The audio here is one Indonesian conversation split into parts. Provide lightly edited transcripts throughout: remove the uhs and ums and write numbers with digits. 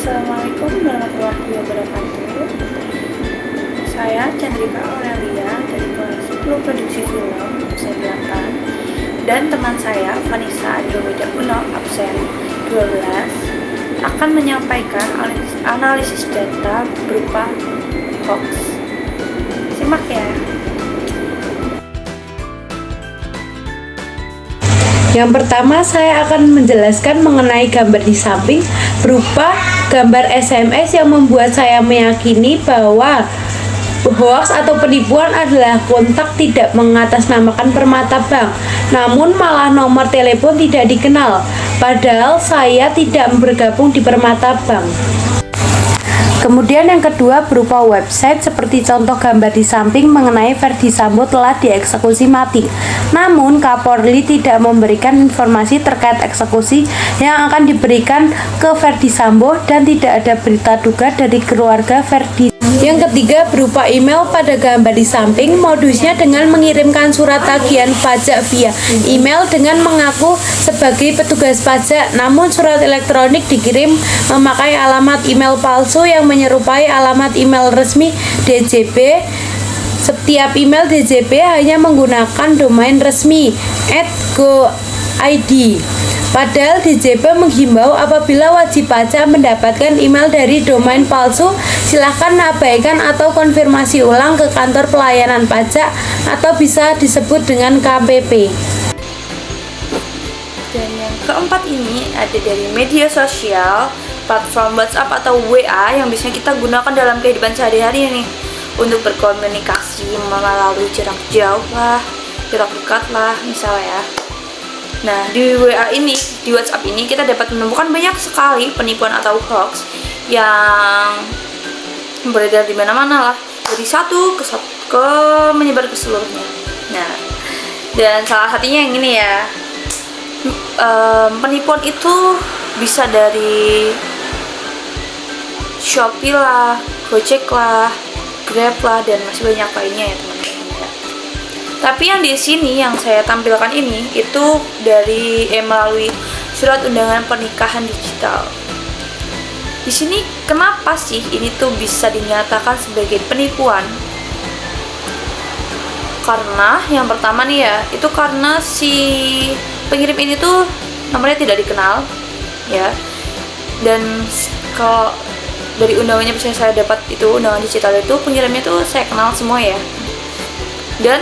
Assalamualaikum warahmatullahi wabarakatuh. Saya Chandrika Aurelia dari kelas 10 Produksi Film absen 8 dan teman saya Vanessa Andromeda Uno absen 12 akan menyampaikan analisis data berupa hoax. Simak ya. Yang pertama, saya akan menjelaskan mengenai gambar di samping berupa gambar SMS yang membuat saya meyakini bahwa hoax atau penipuan adalah kontak tidak mengatasnamakan Permata Bank, namun malah nomor telepon tidak dikenal, padahal saya tidak bergabung di Permata Bank. Kemudian yang kedua berupa website seperti contoh gambar di samping mengenai Ferdy Sambo telah dieksekusi mati. Namun Kapolri tidak memberikan informasi terkait eksekusi yang akan diberikan ke Ferdy Sambo dan tidak ada berita duka dari keluarga Ferdy. Yang ketiga berupa email pada gambar di samping, modusnya dengan mengirimkan surat tagihan pajak via email dengan mengaku sebagai petugas pajak, namun surat elektronik dikirim memakai alamat email palsu yang menyerupai alamat email resmi DJP. Setiap email DJP hanya menggunakan domain resmi @go.id. Padahal DJP menghimbau apabila wajib pajak mendapatkan email dari domain palsu, silahkan abaikan atau konfirmasi ulang ke kantor pelayanan pajak atau bisa disebut dengan KPP. Dan yang keempat ini ada dari media sosial, platform WhatsApp atau WA yang biasanya kita gunakan dalam kehidupan sehari-hari nih untuk berkomunikasi melalui jarak jauh lah, jarak dekat lah misalnya ya. Nah, di WA ini, di WhatsApp ini kita dapat menemukan banyak sekali penipuan atau hoax yang beredar di mana-mana lah, dari satu ke menyebar ke seluruhnya. Nah, dan salah satunya yang ini ya, penipuan itu bisa dari Shopee lah, Gojek lah, Grab lah, dan masih banyak lainnya ya teman-teman. Tapi yang di sini yang saya tampilkan ini itu dari melalui surat undangan pernikahan digital. Di sini kenapa sih ini tuh bisa dinyatakan sebagai penipuan? Karena yang pertama nih ya, itu karena si pengirim ini tuh nomornya tidak dikenal ya. Dan kalau dari undangannya bisa saya dapat itu undangan digital itu pengirimnya tuh saya kenal semua ya. Dan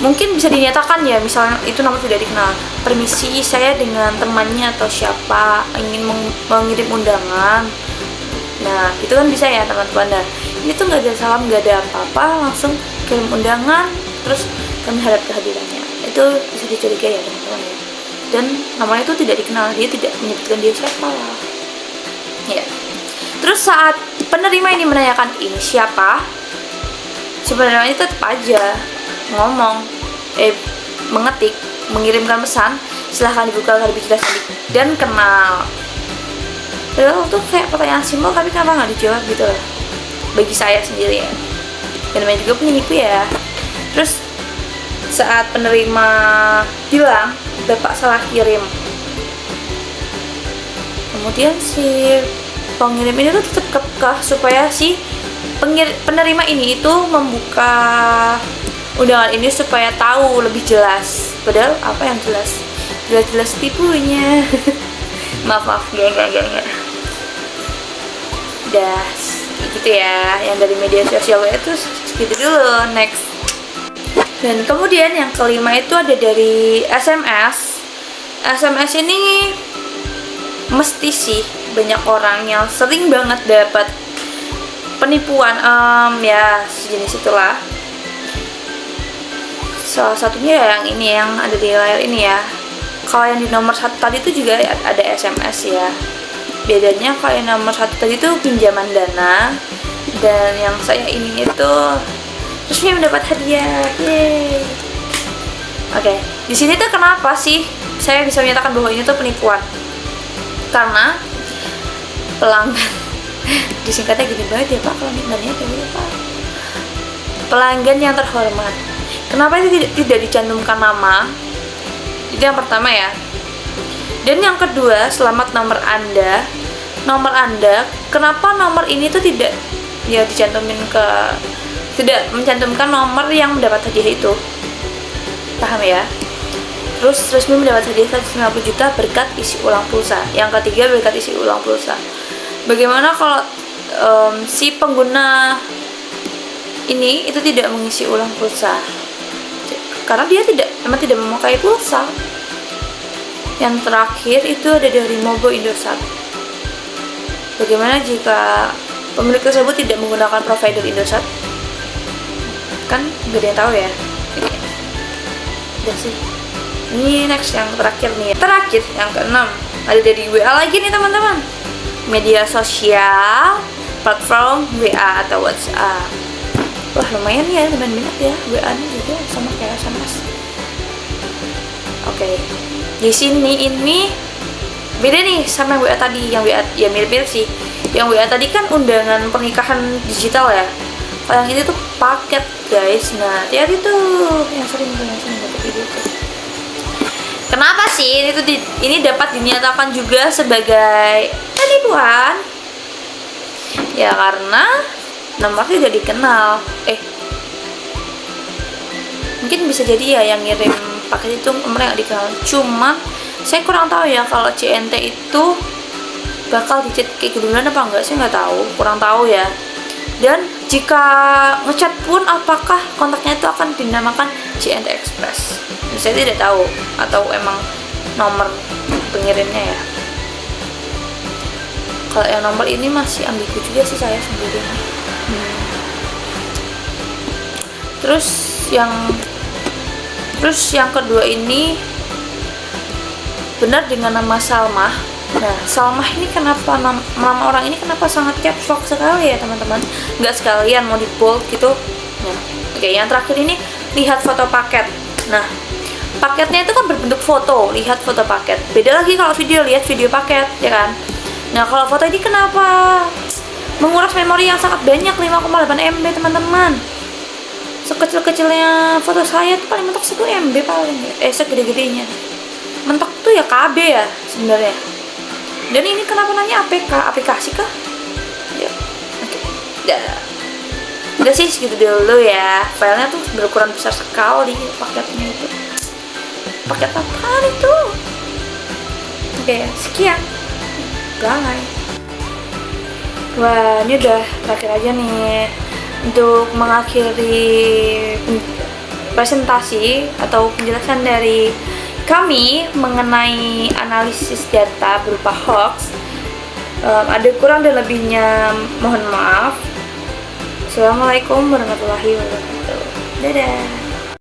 mungkin bisa dinyatakan ya, misalnya itu nomor tidak dikenal, permisi saya dengan temannya atau siapa ingin mengirim undangan. Nah itu kan bisa ya teman-teman. Nah ini tuh nggak ada salam, nggak ada apa-apa, langsung kirim undangan terus kami harap kehadirannya. Itu bisa dicurigai ya teman-teman ya. Dan namanya itu tidak dikenal, dia tidak menyebutkan dia siapa lah ya. Terus saat penerima ini menanyakan ini siapa, sebenarnya tetap aja ngomong, mengetik, mengirimkan pesan, silahkan dibuka lebih jelas dan kenal. Padahal itu kayak pertanyaan simpel tapi kenapa nggak dijawab gitu loh, bagi saya sendiri ya. Dan namanya juga penipu ya. Terus saat penerima bilang bapak salah kirim, kemudian si pengirim ini tuh tetap kekeh supaya si penerima ini itu membuka undangan ini supaya tahu lebih jelas. Padahal apa yang jelas? Jelas-jelas tipunya. maaf enggak. Udah gitu ya, yang dari media sosial itu segitu dulu. Next. Dan kemudian yang kelima itu ada dari SMS. SMS ini mesti sih banyak orang yang sering banget dapat penipuan ya sejenis itulah. Salah satunya yang ini yang ada di layar ini ya. Kalau yang di nomor 1 tadi itu juga ada SMS ya. Bedanya kalau yang nomor 1 tadi itu pinjaman dana, dan yang saya ini itu resmi mendapat hadiah. Yeay. Oke, di sini tuh kenapa sih saya bisa menyatakan bahwa ini tuh penipuan? Karena pelanggan disingkatnya gini banget ya Pak, pelanggannya kayak gini Pak. Pelanggan yang terhormat. Kenapa itu tidak dicantumkan nama? Itu yang pertama ya. Dan yang kedua, selamat nomor Anda nomor Anda, kenapa nomor ini tuh tidak ya tidak mencantumkan nomor yang mendapat hadiah itu. Paham ya? Terus resmi mendapat hadiah 150 juta berkat isi ulang pulsa. Yang ketiga, berkat isi ulang pulsa. Bagaimana kalau si pengguna ini itu tidak mengisi ulang pulsa? Karena dia memang tidak memakai pulsa. Yang terakhir itu ada dari Mobo Indosat. Bagaimana jika pemilik tersebut tidak menggunakan provider Indosat? Kan gak ada yang tahu ya. Udah sih. Ini next yang terakhir nih. Terakhir yang keenam ada dari WA lagi nih teman-teman. Media sosial, platform WA atau WhatsApp. Wah lumayan ya, lumayan minat ya WA nya juga sama kayak SMS. Oke. Di sini ini beda nih sama yang WA tadi. Yang WA ya mirip-mirip sih. Yang WA tadi kan undangan pernikahan digital ya. Kalau yang ini tuh paket guys. Nah hati-hati tuh yang sering dapat ide tuh. Kenapa sih ini dapat dinyatakan juga sebagai penipuan? Ya karena nomornya tidak dikenal. Mungkin bisa jadi ya yang ngirim paket itu nomornya nggak dikenal. Cuman saya kurang tahu ya kalau CNT itu bakal dicet kayak duluan apa enggak, saya nggak tahu, kurang tahu ya. Dan jika ngechat pun apakah kontaknya itu akan dinamakan CNT Express, saya tidak tahu, atau emang nomor pengirimnya ya. Kalau yang nomor ini masih ambigu juga sih saya sendiri. Terus yang kedua ini benar dengan nama Salmah. Nah, Salmah ini kenapa nama orang ini kenapa sangat capslock sekali ya teman-teman? Nggak sekalian mau di bold gitu. Nah, oke, yang terakhir ini lihat foto paket. Nah, paketnya itu kan berbentuk foto, lihat foto paket. Beda lagi kalau video, lihat video paket, ya kan? Nah, kalau foto ini kenapa menguras memori yang sangat banyak, 5,8 MB teman-teman. Sekecil-kecilnya foto saya itu paling mentok 1 MB paling ya. Segede-gedenya. Mentok tuh ya KB ya sebenarnya. Dan ini kenapa namanya APK? Aplikasi kah? Ya. Oke. Udah sih segitu dulu ya. Filenya tuh berukuran besar sekali paketnya itu. Paket apaan itu? Oke, sekian. Bye. Wah, ini udah terakhir aja nih untuk mengakhiri presentasi atau penjelasan dari kami mengenai analisis data berupa hoax. Ada kurang dan lebihnya mohon maaf. Assalamualaikum warahmatullahi wabarakatuh. Dadah.